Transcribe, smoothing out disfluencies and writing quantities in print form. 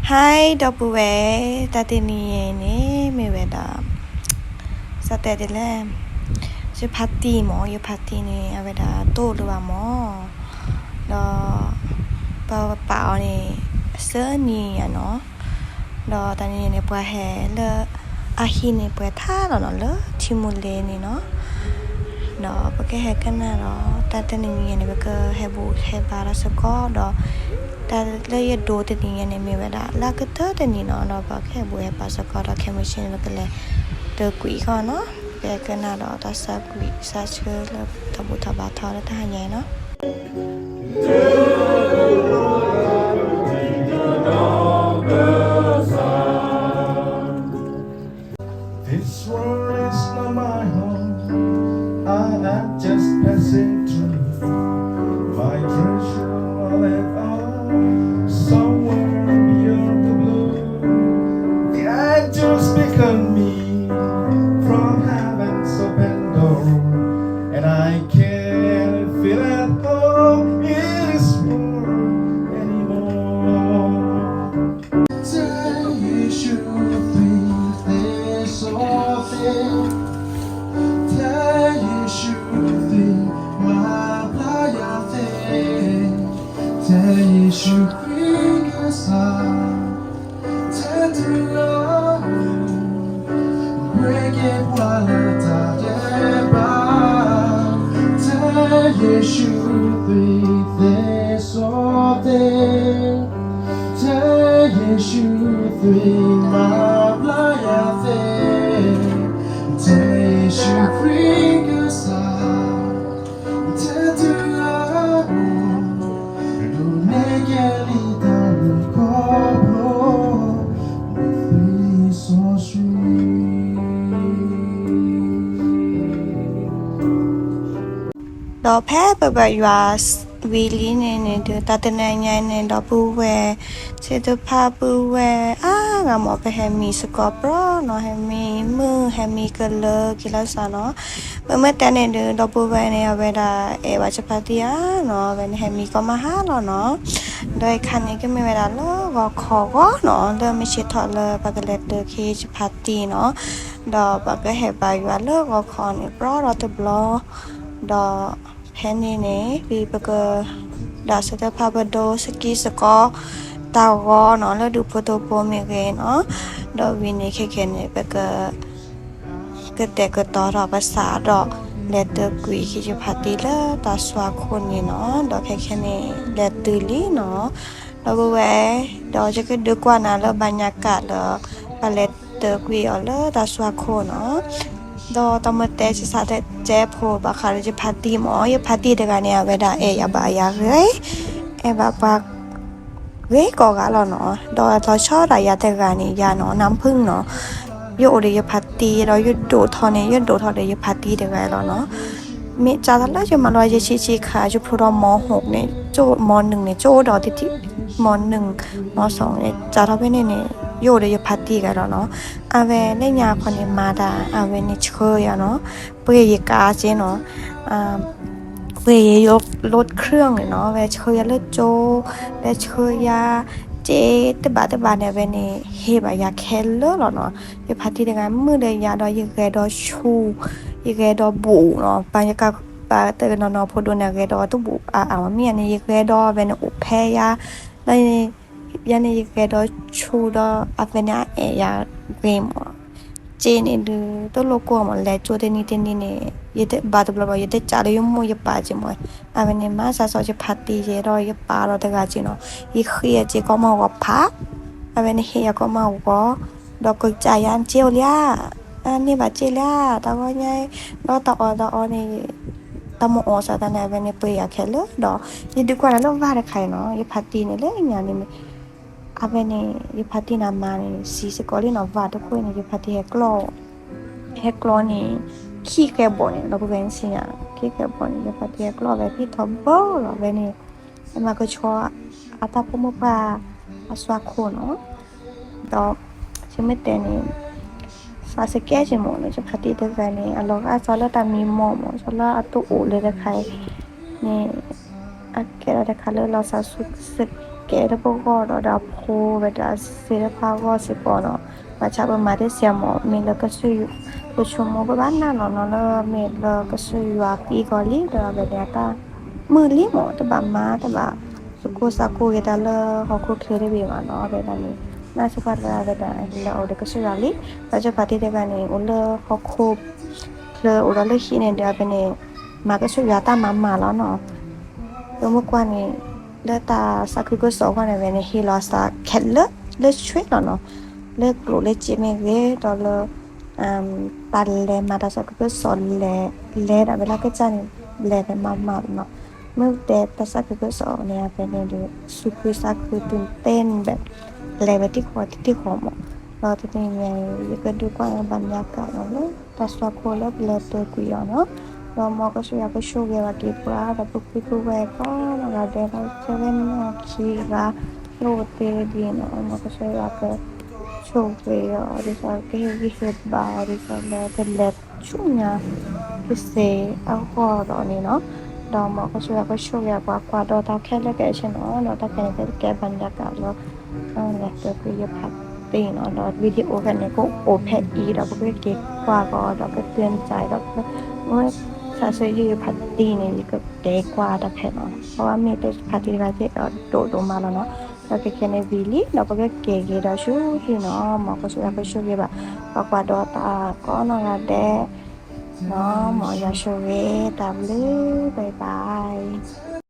Hai dopuwe tatini ni me weda satete le je party mo ye party ni aweda to lo ba mo lo pa ni se ni ya no lo tani ni pwa he le a hi ni pwa tha lo no le chimule ni no no pa ke he kana lo tatini ni ni ba ke he bu he ba ra so ko do ta le ye do te ni ne me ba la ka ta te ni no no ba ke bu he pa sa ko da ke me shin ba ke le de gui ko no ke ka na do ta sa gui sa che le ta bu ta ba tha le ta ha nyai no This world is not my home. I am just passing through. My treasure all at all. Somewhere beyond the blue. The angels beckon me from heaven's open door. And I can't feel at home in this world anymore. Tell you should think this or that. Tell you should think my playa thing. Tell you should bring us out. Tell to love. Break it while it's out there. Tell you should think this or that. Tell you should think my playa thing. Tell you should bring us out. Tell to love. Don't make any time go. Be so sweet. တော့ဖဲပပရွာဝီလီနေနေတတနညိုင်းနေတော့ပူဝဲချေတဖပူဝဲအာငါမောပဟမီစကောပရနော်ဟမီမူဟမီကလကိလဆာနော်မတနေတော့ပူဝဲနေဝဲတာအေဝချပတိယာနော်ဝဲဟမီကမဟာနော်ដោយខាននេះគេមានតែលើក៏ខកណលើមិនជាថលបកលេតគេជាផាទីណដល់បកហេបាយលើក៏ខនេះប្ររត់ប្លោដល់ផែនេះនេះពីបកដល់សតផាបដោសគីសកតៅកណលើឌូពតពមេគេណដល់វិនិខេគេនេះបកก็แต่ก็ต่อรอภาษาดอกเลตเตอร์กุยที่จะพัดดีละตาสวาคนนี่เนาะดอกแค่นี้เลตเตอร์ลีเนาะดอกแหวดอกจะก็ดูกว่านะแล้วบรรยากาศแล้วพาเลตเตอร์กุยเอาละตาสวาคนเนาะดอกตอมเตจะสาธิตเจ็บโผล่บาคาร์จะพัดดีหมออย่าพัดดีเด็กอันเนี่ยเวลายาบายาเฮ้ยแบบว่าเฮ้ยก็กะแล้วเนาะดอกเราชอบอะไรยาเด็กอันนี้ยาเนาะน้ำผึ้งเนาะยโอเดยพัตตีเรายโดทอเนี่ยยโดทอเดยพัตตีเด็กไงเราเนาะมีจ่าแล้วจะมาลอยจะชี้ขาจะพูดเราม.6เนี่ยโจม.1เนี่ยโจดอที่ม.1ม.2เนี่ยจ่าเราไปเนี่ยโยเดยพัตตีกันเราเนาะอาเวเนี่ยยาคนเนี่ยมาดาอาเวเนี่ยเชยอะเนาะเปย์ยกาเจเนาะเปย์ยกรถเครื่องเนาะเวเชยเลือดโจเวเชยยาเจตบาเนี่ยเวนี่เฮบายาแคลเลอร์เนาะยพัดที่ยังไงมือเลยยาดอยแกดอชูยแกดอบูเนาะปายกาปาเตนนอพอดเนี่ยแกดอตุบูเมียนี่ยแกดอเวนอุเพยาแล้วยานี่ยแกดอชูดออาเวนะยาเวมเจนี่ดูตัวโลโก้มันแลโจเตนี่เนี่ยยเดบาตบลบยเดจาเลยมยปาจิมวยอาเวนี่มาซาซอจะพัดตีเจรอยปาเราตะกาจิเนาะอีเขียเจก็มาว่าพะอาเวนี่เฮียก็มาว่าดอกกุจายันเจียวเลียอันนี้บาเจียตะว่าไงดอกตะอนี่ตะโมอซาตะเนี่ยเวนี่เปียแค่เลดอกยดีกว่าแล้วว่าได้ใครเนาะยพัดตีนี่เลยอย่างนี้อาเวนี่ยพัดตีนามานี่สีสกอลีเนาะว่าทุกคนนี่ยพัดตีเฮกลอนี่ขี้แกบ่เนี่ยเราก็เว้นสิอ่ะขี้แกบ่เนี่ยยพัดตีเฮกลอเวพี่ทอมเบอร์เวนี่มาก็ชัวอาตาพมปาอาสวาโคเนาะดอกชิมเตนี่ซาสเกะจิโมเนี่ยจะพัดตีเด็กนี่อะลอกอาซาลาตามีหมอซาลาอะตุโอเลยได้ใครนี่อะแกะได้คัลเลอร์เราซาสุสึ ကဲတပုတ်ကတော့ဒါဖိုးပဲဒါစေဖာကောစပေါ်နော်ဘာချပါမတဲ့ဆရာမမင်းလကဆူပချုံမဘဘာနာနော်နော်မင်းလကဆူဝါပီကောလီဒါပဲတာมือลิหมอตะบะมาตะบะสุโกซาโกเยตาลฮอโคเคเรเบมาเนาะเบตานี่นาสุปาราเบตาลออเดกสุราลิบะจะปาติเดบะนี่อุลฮอโคเคลอุลเลขิเนเดาเบเนมากะสุยาตามาแล้วเนาะตมกว่านี่เลตาสักคือก็สอกว่าเบเนฮิลอสาแคลเลช่วยเนาะเลกรูเลจิเมเวตอลปัลเลมาตาสักคือก็สอนเลดาเวลาก็จันเลเบมาเนาะเมื่อแต่ภาษาคือก็สอนเนี่ยเป็นในสุขุสักคือตื่นเต้นแบบอะไรแบบที่ขอหมดเราจะเป็นยังไงก็ดูกว่าบรรยากาศเนาะแต่สอบคนแล้วเลยตัวกุยเนาะเรามองก็ช่วยก็ช่วยว่าดีกว่าแต่ปุ๊บปุ๊บแวก็เราเดินเราจะเป็นคีราโรตีดีเนาะมองก็ช่วยว่าก็ช่วยดิฉันก็ยิ่งเห็นบ้าดิฉันเลยเป็นเล็บชุ่มเนี่ยพิเศษเอาข้อตอนนี้เนาะดอมก็ช่วยก็ช่วยกว่าดอตาแค่เล็กใช่เนาะดอตาแค่แก่บรรยากาศแล้วแล้วก็คือพักตีเนาะดอวิดีโอกันเนี่ยก็โอเพนอีเราก็เก็บกว่าก็เราก็เตือนใจเราก็เมื่อถ้าซื้อยืพัดตีเนี่ยก็เก๋กว่าตาแค่เนาะเพราะว่ามีแต่พัดตีเราจะโดมาแล้วเนาะเราก็แค่ในวิลีเราก็เก๋เราชูที่เนาะหมอก็ช่วยก็ช่วยแบบกว่าดอตาก็นอนแดเนาะหมอยาช่วยตามเลยบายบาย